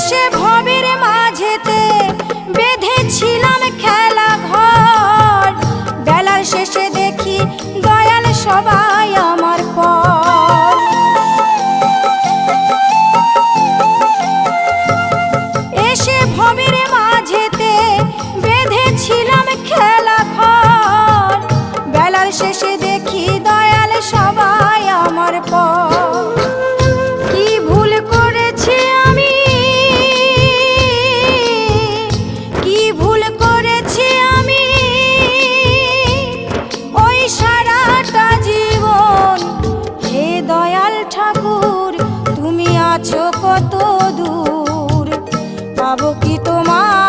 এসে ভবের মাঝেতে বেঁধেছিলাম খেলা ঘর, বেলার শেষে দেখি দয়াল সবাই আমার পর। এসে ভবের মাঝেতে বেঁধেছিলাম খেলা ঘর, বেলার শেষে দেখি দয়াল সবাই আমার পর। কি ভুল করেছি আমি, কি ভুল করেছি আমি, ওই সারাটা জীবন। হে দয়াল ঠাকুর তুমি আছো কত দূর, পাবো কি তোমার